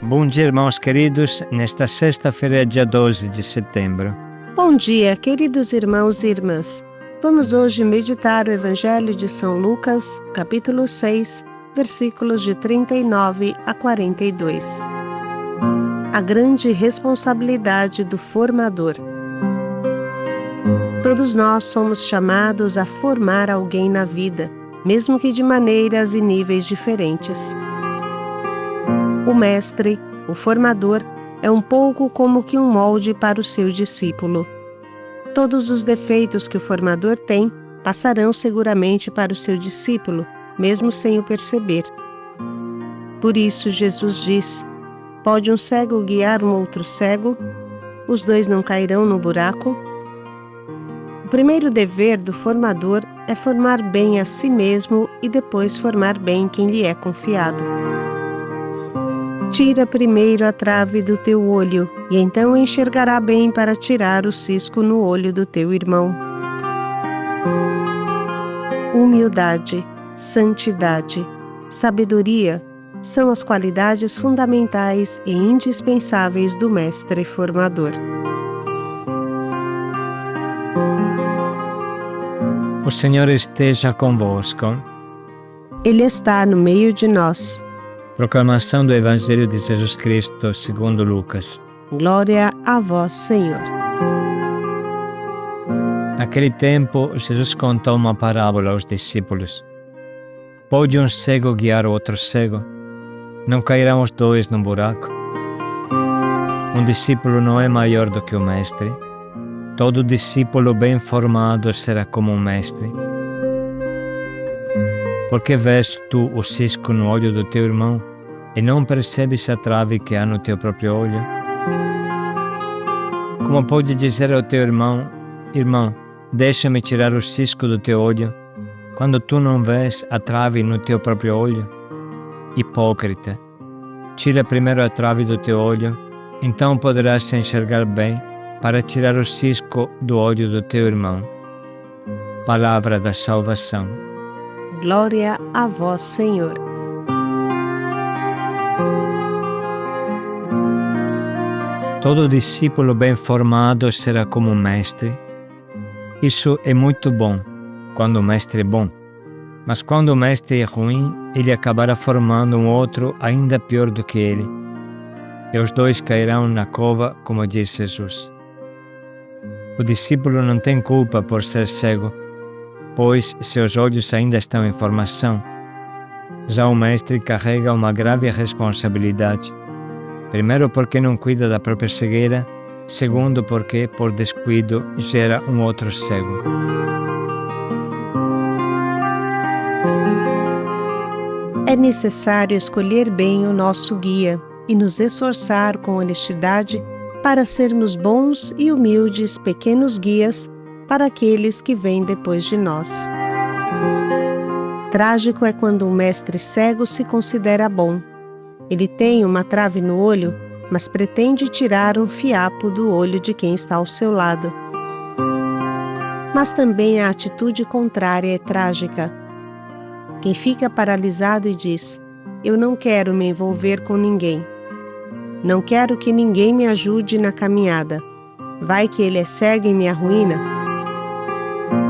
Bom dia, irmãos queridos, nesta sexta-feira, dia 12 de setembro. Bom dia, queridos irmãos e irmãs. Vamos hoje meditar o Evangelho de São Lucas, capítulo 6, versículos de 39 a 42. A grande responsabilidade do formador. Todos nós somos chamados a formar alguém na vida, mesmo que de maneiras e níveis diferentes. O mestre, o formador, é um pouco como que um molde para o seu discípulo. Todos os defeitos que o formador tem passarão seguramente para o seu discípulo, mesmo sem o perceber. Por isso Jesus diz: pode um cego guiar um outro cego? Os dois não cairão no buraco? O primeiro dever do formador é formar bem a si mesmo e depois formar bem quem lhe é confiado. Tira primeiro a trave do teu olho, e então enxergará bem para tirar o cisco no olho do teu irmão. Humildade, santidade, sabedoria são as qualidades fundamentais e indispensáveis do mestre formador. O Senhor esteja convosco. Ele está no meio de nós. Proclamação do Evangelho de Jesus Cristo segundo Lucas. Glória a vós, Senhor. Naquele tempo, Jesus contou uma parábola aos discípulos. Pode um cego guiar outro cego? Não cairão os dois num buraco? Um discípulo não é maior do que o mestre. Todo discípulo bem formado será como um mestre. Por que vês tu o cisco no olho do teu irmão e não percebes a trave que há no teu próprio olho? Como pode dizer ao teu irmão: irmão, deixa-me tirar o cisco do teu olho, quando tu não vês a trave no teu próprio olho? Hipócrita, tira primeiro a trave do teu olho, então poderás enxergar bem para tirar o cisco do olho do teu irmão. Palavra da salvação. Glória a vós, Senhor. Todo discípulo bem formado será como um mestre. Isso é muito bom, quando o mestre é bom. Mas quando o mestre é ruim, ele acabará formando um outro ainda pior do que ele. E os dois cairão na cova, como diz Jesus. O discípulo não tem culpa por ser cego, pois seus olhos ainda estão em formação. Já o mestre carrega uma grave responsabilidade. Primeiro, porque não cuida da própria cegueira. Segundo, porque, por descuido, gera um outro cego. É necessário escolher bem o nosso guia e nos esforçar com honestidade para sermos bons e humildes pequenos guias para aqueles que vêm depois de nós. Trágico é quando um mestre cego se considera bom. Ele tem uma trave no olho, mas pretende tirar um fiapo do olho de quem está ao seu lado. Mas também a atitude contrária é trágica. Quem fica paralisado e diz: eu não quero me envolver com ninguém. Não quero que ninguém me ajude na caminhada. Vai que ele é cego e me arruína?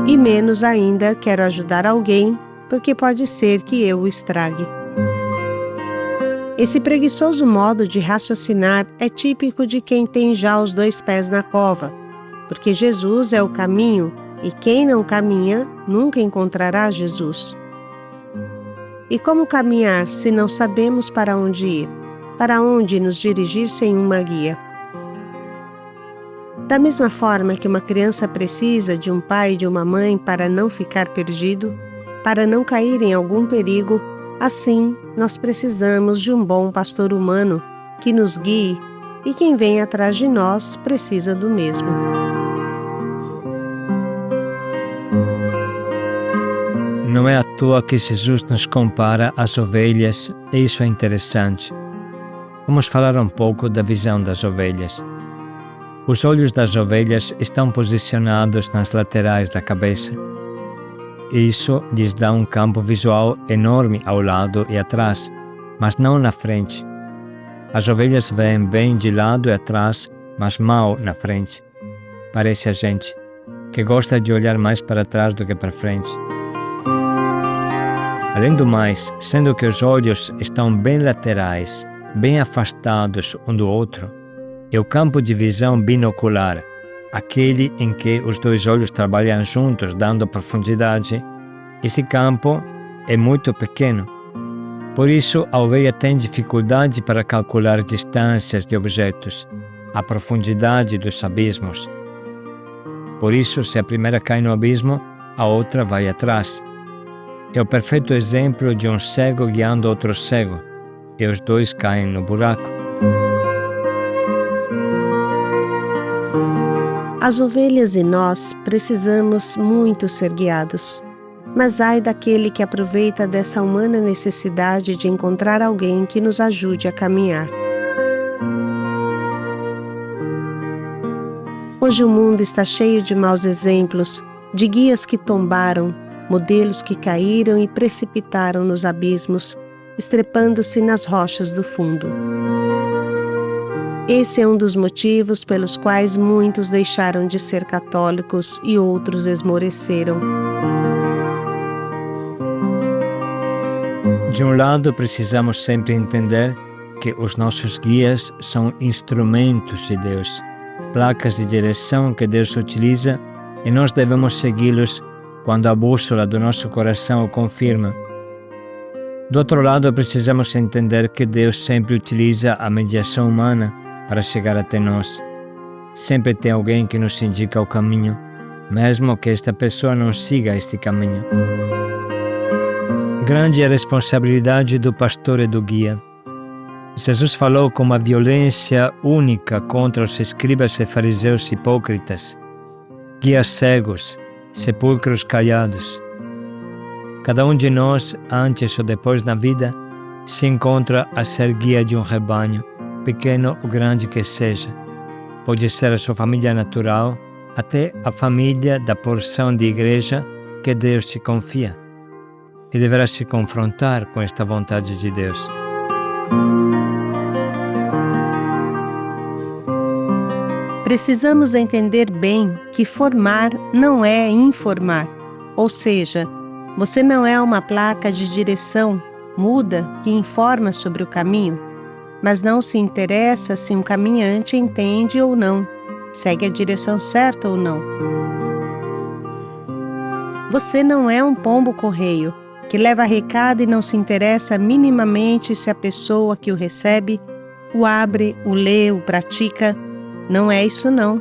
E menos ainda quero ajudar alguém, porque pode ser que eu o estrague. Esse preguiçoso modo de raciocinar é típico de quem tem já os dois pés na cova, porque Jesus é o caminho e quem não caminha nunca encontrará Jesus. E como caminhar se não sabemos para onde ir? Para onde nos dirigir sem uma guia? Da mesma forma que uma criança precisa de um pai e de uma mãe para não ficar perdido, para não cair em algum perigo, assim nós precisamos de um bom pastor humano que nos guie, e quem vem atrás de nós precisa do mesmo. Não é à toa que Jesus nos compara às ovelhas, e isso é interessante. Vamos falar um pouco da visão das ovelhas. Os olhos das ovelhas estão posicionados nas laterais da cabeça. Isso lhes dá um campo visual enorme ao lado e atrás, mas não na frente. As ovelhas vêm bem de lado e atrás, mas mal na frente. Parece a gente, que gosta de olhar mais para trás do que para frente. Além do mais, sendo que os olhos estão bem laterais, bem afastados um do outro, e o campo de visão binocular, aquele em que os dois olhos trabalham juntos, dando profundidade, esse campo é muito pequeno. Por isso, a ovelha tem dificuldade para calcular distâncias de objetos, a profundidade dos abismos. Por isso, se a primeira cai no abismo, a outra vai atrás. É o perfeito exemplo de um cego guiando outro cego, e os dois caem no buraco. As ovelhas e nós precisamos muito ser guiados. Mas ai daquele que aproveita dessa humana necessidade de encontrar alguém que nos ajude a caminhar. Hoje o mundo está cheio de maus exemplos, de guias que tombaram, modelos que caíram e precipitaram nos abismos, estrepando-se nas rochas do fundo. Esse é um dos motivos pelos quais muitos deixaram de ser católicos e outros esmoreceram. De um lado, precisamos sempre entender que os nossos guias são instrumentos de Deus, placas de direção que Deus utiliza e nós devemos segui-los quando a bússola do nosso coração o confirma. Do outro lado, precisamos entender que Deus sempre utiliza a mediação humana para chegar até nós. Sempre tem alguém que nos indica o caminho, mesmo que esta pessoa não siga este caminho. Grande é a responsabilidade do pastor e do guia. Jesus falou com uma violência única contra os escribas e fariseus hipócritas, guias cegos, sepulcros caiados. Cada um de nós, antes ou depois na vida, se encontra a ser guia de um rebanho, pequeno ou grande que seja. Pode ser a sua família natural, até a família da porção de igreja que Deus te confia. E deverá se confrontar com esta vontade de Deus. Precisamos entender bem que formar não é informar, ou seja, você não é uma placa de direção muda que informa sobre o caminho, mas não se interessa se um caminhante entende ou não, segue a direção certa ou não. Você não é um pombo-correio que leva recado e não se interessa minimamente se a pessoa que o recebe o abre, o lê, o pratica. Não é isso não.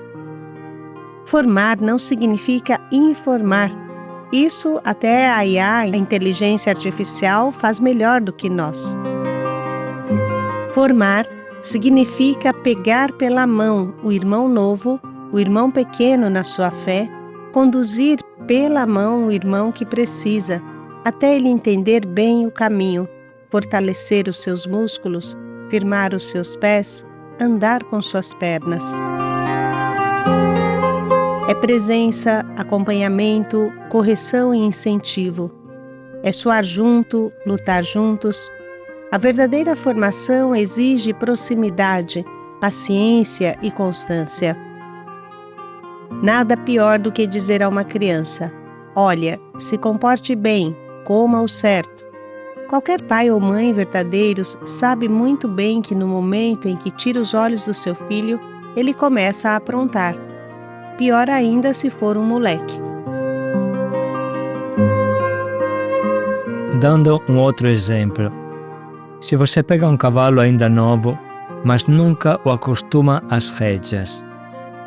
Formar não significa informar. Isso até a IA, a inteligência artificial, faz melhor do que nós. Formar significa pegar pela mão o irmão novo, o irmão pequeno na sua fé, conduzir pela mão o irmão que precisa, até ele entender bem o caminho, fortalecer os seus músculos, firmar os seus pés, andar com suas pernas. É presença, acompanhamento, correção e incentivo. É suar junto, lutar juntos. A verdadeira formação exige proximidade, paciência e constância. Nada pior do que dizer a uma criança: olha, se comporte bem, coma o certo. Qualquer pai ou mãe verdadeiros sabe muito bem que no momento em que tira os olhos do seu filho, ele começa a aprontar. Pior ainda se for um moleque. Dando um outro exemplo, se você pega um cavalo ainda novo, mas nunca o acostuma às rédeas,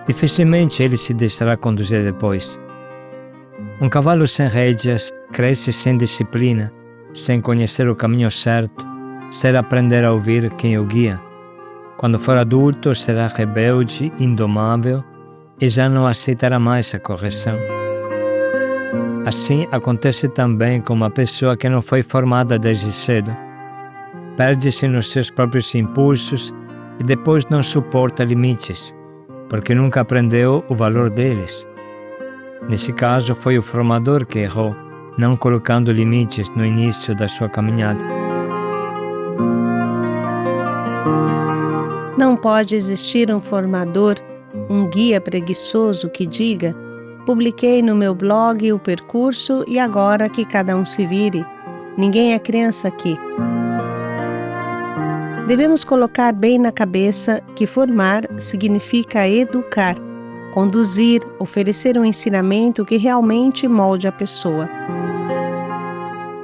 dificilmente ele se deixará conduzir depois. Um cavalo sem rédeas cresce sem disciplina, sem conhecer o caminho certo, sem aprender a ouvir quem o guia. Quando for adulto, será rebelde, indomável e já não aceitará mais a correção. Assim acontece também com uma pessoa que não foi formada desde cedo. Perde-se nos seus próprios impulsos e depois não suporta limites, porque nunca aprendeu o valor deles. Nesse caso, foi o formador que errou, não colocando limites no início da sua caminhada. Não pode existir um formador, um guia preguiçoso que diga: publiquei no meu blog o percurso e agora que cada um se vire. Ninguém é criança aqui. Devemos colocar bem na cabeça que formar significa educar, conduzir, oferecer um ensinamento que realmente molde a pessoa.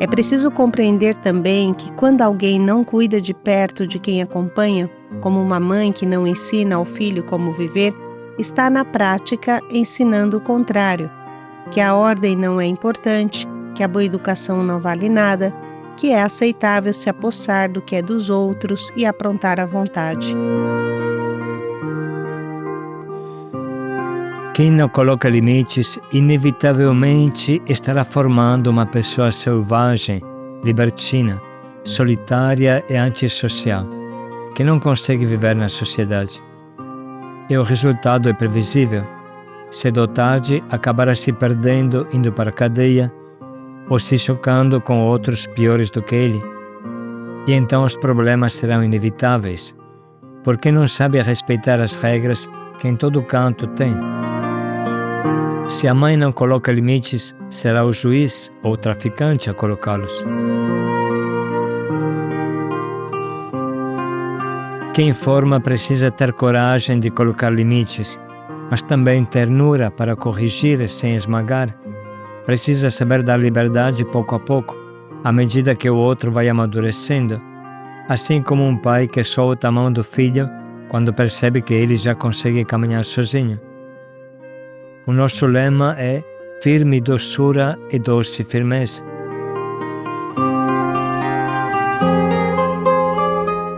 É preciso compreender também que quando alguém não cuida de perto de quem acompanha, como uma mãe que não ensina ao filho como viver, está na prática ensinando o contrário, que a ordem não é importante, que a boa educação não vale nada, que é aceitável se apossar do que é dos outros e aprontar à vontade. Quem não coloca limites, inevitavelmente estará formando uma pessoa selvagem, libertina, solitária e antissocial, que não consegue viver na sociedade. E o resultado é previsível. Cedo ou tarde, acabará se perdendo, indo para a cadeia, ou se chocando com outros piores do que ele. E então os problemas serão inevitáveis, porque não sabe respeitar as regras que em todo canto tem. Se a mãe não coloca limites, será o juiz ou o traficante a colocá-los. Quem forma precisa ter coragem de colocar limites, mas também ternura para corrigir sem esmagar. Precisa saber dar liberdade pouco a pouco, à medida que o outro vai amadurecendo, assim como um pai que solta a mão do filho quando percebe que ele já consegue caminhar sozinho. O nosso lema é firme doçura e doce firmeza.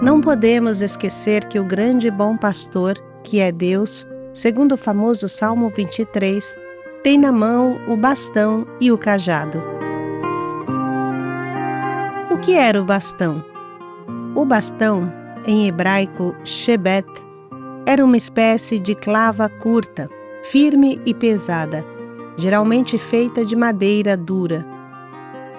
Não podemos esquecer que o grande e bom pastor, que é Deus, segundo o famoso Salmo 23, tem na mão o bastão e o cajado. O que era o bastão? O bastão, em hebraico shebet, era uma espécie de clava curta, firme e pesada, geralmente feita de madeira dura.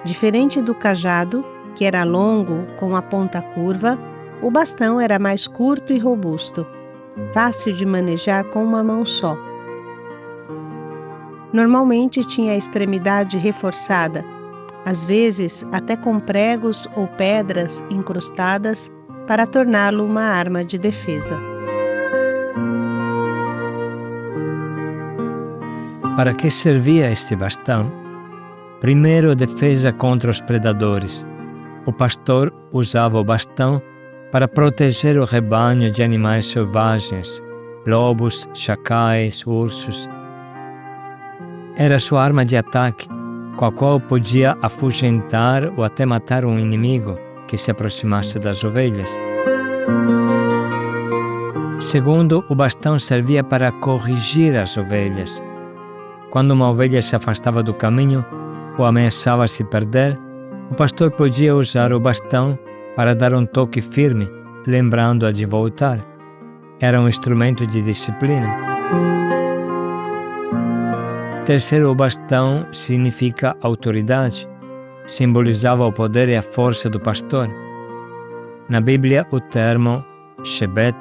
Diferente do cajado, que era longo com a ponta curva, o bastão era mais curto e robusto, fácil de manejar com uma mão só. Normalmente tinha a extremidade reforçada, às vezes até com pregos ou pedras incrustadas para torná-lo uma arma de defesa. Para que servia este bastão? Primeiro, defesa contra os predadores. O pastor usava o bastão para proteger o rebanho de animais selvagens, lobos, chacais, ursos. Era sua arma de ataque, com a qual podia afugentar ou até matar um inimigo que se aproximasse das ovelhas. Segundo, o bastão servia para corrigir as ovelhas. Quando uma ovelha se afastava do caminho ou ameaçava se perder, o pastor podia usar o bastão para dar um toque firme, lembrando-a de voltar. Era um instrumento de disciplina. Terceiro, o bastão significa autoridade. Simbolizava o poder e a força do pastor. Na Bíblia, o termo shebet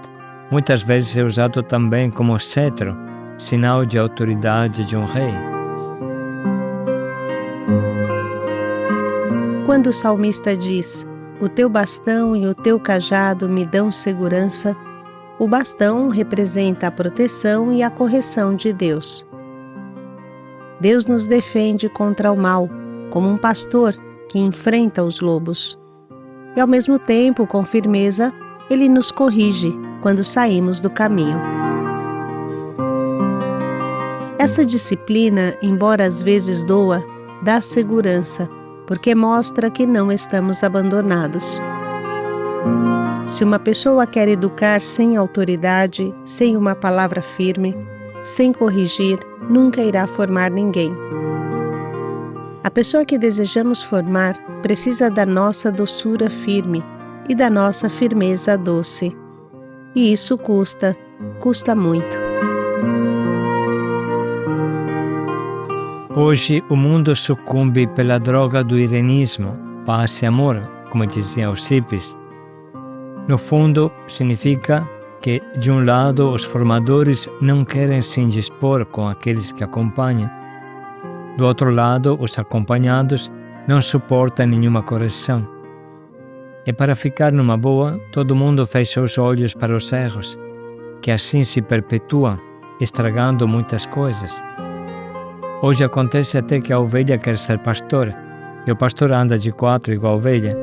muitas vezes é usado também como cetro, sinal de autoridade de um rei. Quando o salmista diz: "O teu bastão e o teu cajado me dão segurança", o bastão representa a proteção e a correção de Deus. Deus nos defende contra o mal, como um pastor que enfrenta os lobos. E ao mesmo tempo, com firmeza, Ele nos corrige quando saímos do caminho. Essa disciplina, embora às vezes doa, dá segurança, porque mostra que não estamos abandonados. Se uma pessoa quer educar sem autoridade, sem uma palavra firme, sem corrigir, nunca irá formar ninguém. A pessoa que desejamos formar precisa da nossa doçura firme e da nossa firmeza doce. E isso custa muito. Hoje o mundo sucumbe pela droga do irenismo, paz e amor, como dizia os hippies. No fundo, significa que, de um lado, os formadores não querem se indispor com aqueles que acompanham. Do outro lado, os acompanhados não suportam nenhuma correção. E para ficar numa boa, todo mundo fecha os olhos para os erros, que assim se perpetuam, estragando muitas coisas. Hoje acontece até que a ovelha quer ser pastor, e o pastor anda de quatro igual a ovelha.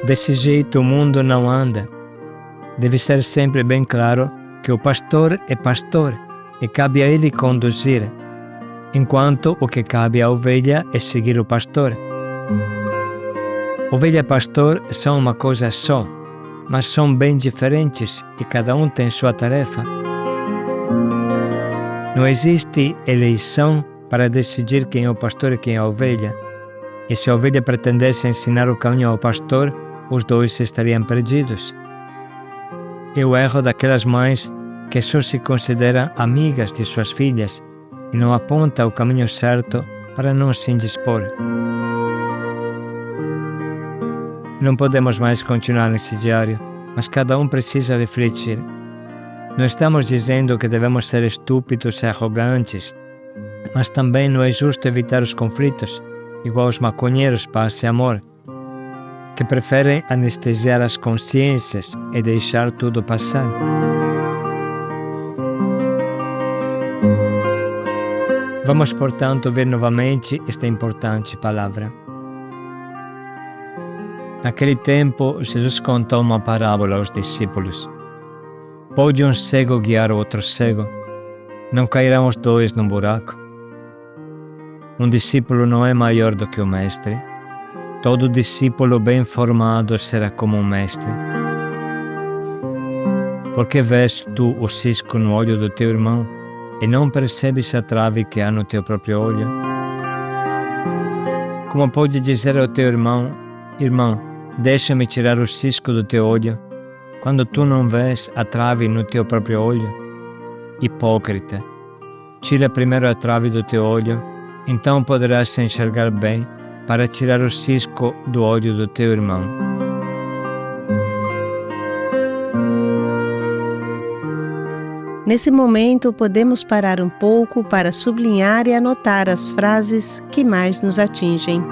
Desse jeito o mundo não anda. Deve ser sempre bem claro que o pastor é pastor e cabe a ele conduzir, enquanto o que cabe à ovelha é seguir o pastor. Ovelha e pastor são uma coisa só, mas são bem diferentes e cada um tem sua tarefa. Não existe eleição para decidir quem é o pastor e quem é a ovelha. E se a ovelha pretendesse ensinar o caminho ao pastor, os dois estariam perdidos. É o erro daquelas mães que só se consideram amigas de suas filhas e não apontam o caminho certo para não se indispor. Não podemos mais continuar nesse diário, mas cada um precisa refletir. Não estamos dizendo que devemos ser estúpidos e arrogantes, mas também não é justo evitar os conflitos, igual os maconheiros paz e amor, que preferem anestesiar as consciências e deixar tudo passar. Vamos, portanto, ver novamente esta importante palavra. Naquele tempo, Jesus contou uma parábola aos discípulos. Pode um cego guiar outro cego? Não cairão os dois num buraco? Um discípulo não é maior do que o mestre. Todo discípulo bem formado será como um mestre. Por que vês tu o cisco no olho do teu irmão e não percebes a trave que há no teu próprio olho? Como pode dizer ao teu irmão: irmão, deixa-me tirar o cisco do teu olho, quando tu não vês a trave no teu próprio olho? Hipócrita, tira primeiro a trave do teu olho, então poderás se enxergar bem para tirar o cisco do olho do teu irmão. Nesse momento, podemos parar um pouco para sublinhar e anotar as frases que mais nos atingem.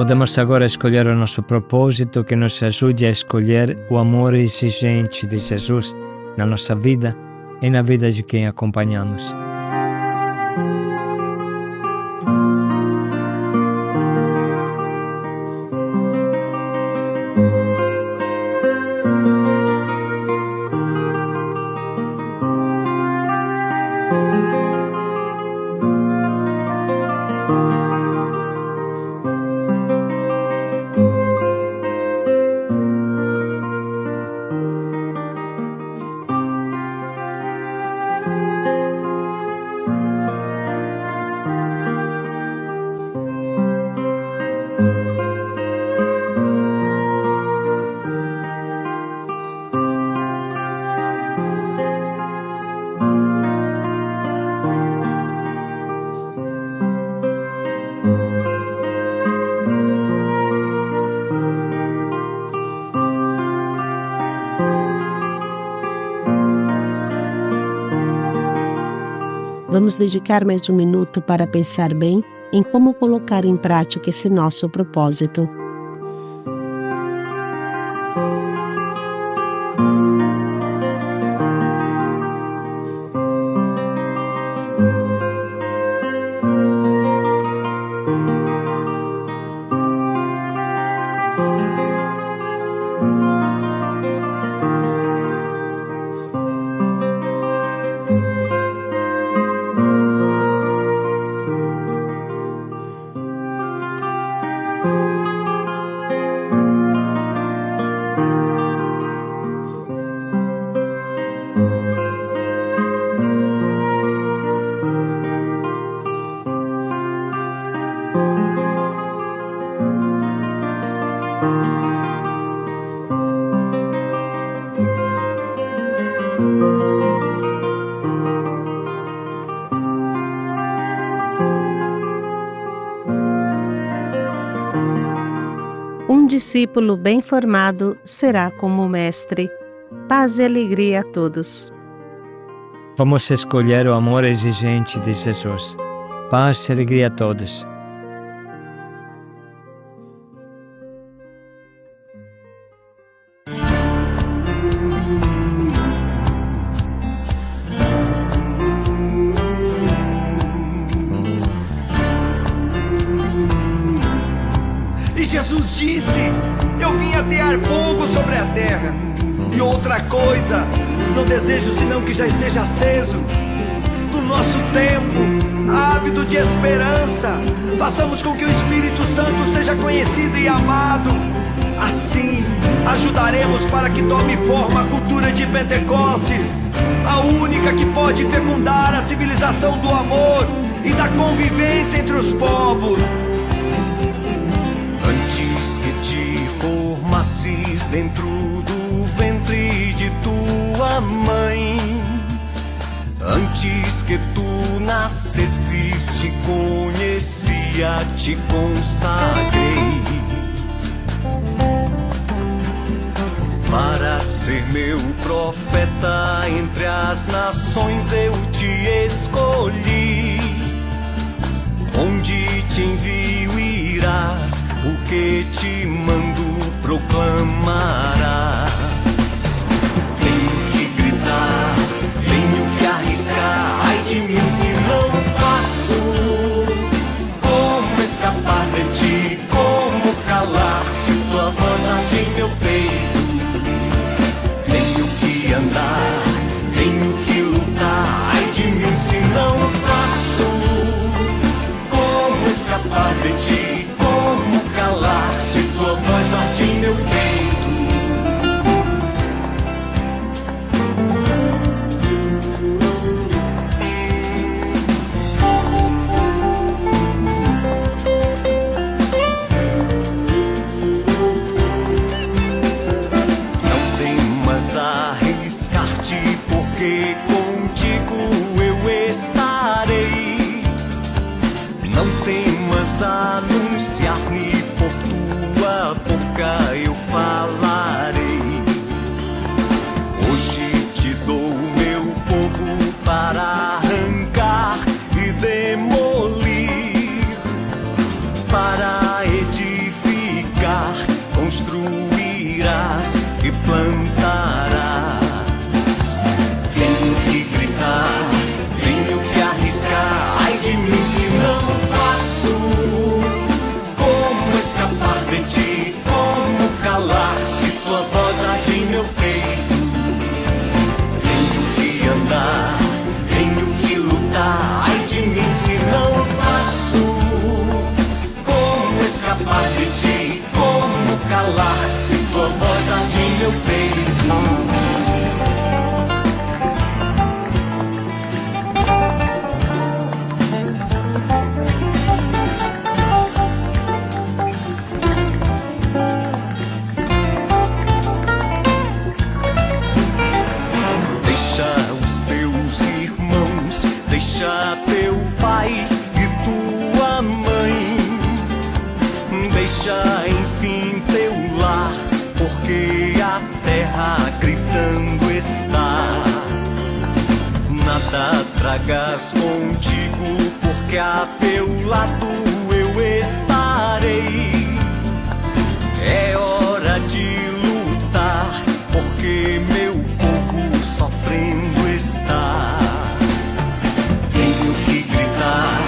Podemos agora escolher o nosso propósito que nos ajude a escolher o amor exigente de Jesus na nossa vida e na vida de quem acompanhamos. Vamos dedicar mais um minuto para pensar bem em como colocar em prática esse nosso propósito. Um discípulo bem formado será como o mestre. Paz e alegria a todos. Vamos escolher o amor exigente de Jesus. Paz e alegria a todos. E Jesus disse: eu vim atear fogo sobre a terra. E outra coisa, não desejo senão que já esteja aceso. No nosso tempo, ávido de esperança, façamos com que o Espírito Santo seja conhecido e amado. Assim, ajudaremos para que tome forma a cultura de Pentecostes, a única que pode fecundar a civilização do amor e da convivência entre os povos. Antes que te formasses dentro do ventre de tua mãe, antes que tu nascesses, te conhecia, te consagrei para ser meu profeta entre as nações. Eu te escolhi, onde te envio irás, o que te mando proclamarás. Tenho que gritar, tenho que arriscar, ai de mim se não faço. Como escapar de ti, como calar, se tua voz arde em meu peito. Tenho que andar, tenho que lutar, ai de mim se não faço. Como escapar de ti, como calar, se tua voz arde em meu peito. Não temas arriscar-te, porque contigo eu estarei. Não temas anunciar-me, por tua boca eu falarei. Hoje te dou meu povo para arrancar e demolir, para edificar, construirás e plantarás. Tenho que gritar, tenho que arriscar, ai de mim se não faço. Como escapar de ti, como calar, se tua voz arde em meu peito. Tenho que andar, tenho que lutar, ai de mim se não faço. Como escapar de ti, como calar, se tua voz arde em meu peito. Deixa teu pai e tua mãe, deixa enfim teu lar, porque a terra gritando está. Nada tragas contigo, porque a teu lado eu estarei. É hora de lutar, porque meu povo sofrendo está. Tenho que gritar,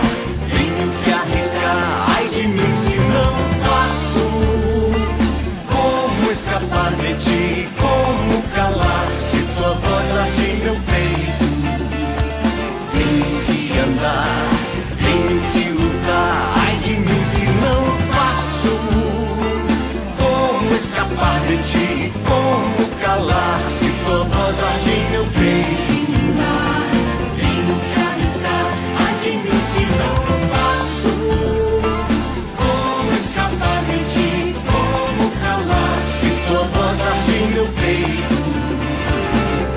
tenho que arriscar. Ai de mim se não faço. Como escapar de ti, como calar se tua voz arde em meu peito? Tenho que andar, tenho que lutar. Ai de mim se não faço. Como escapar de ti, como calar se tua voz arde em meu peito? Tenho que arriscar, ai de mim se não faço. Como escapar de ti, como calar se tua voz arde em meu peito?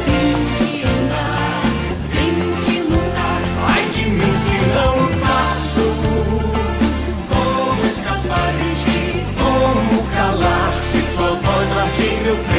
Tenho que andar, tenho que lutar, ai de mim se não faço. Como escapar de ti, como calar se tua voz arde em meu peito?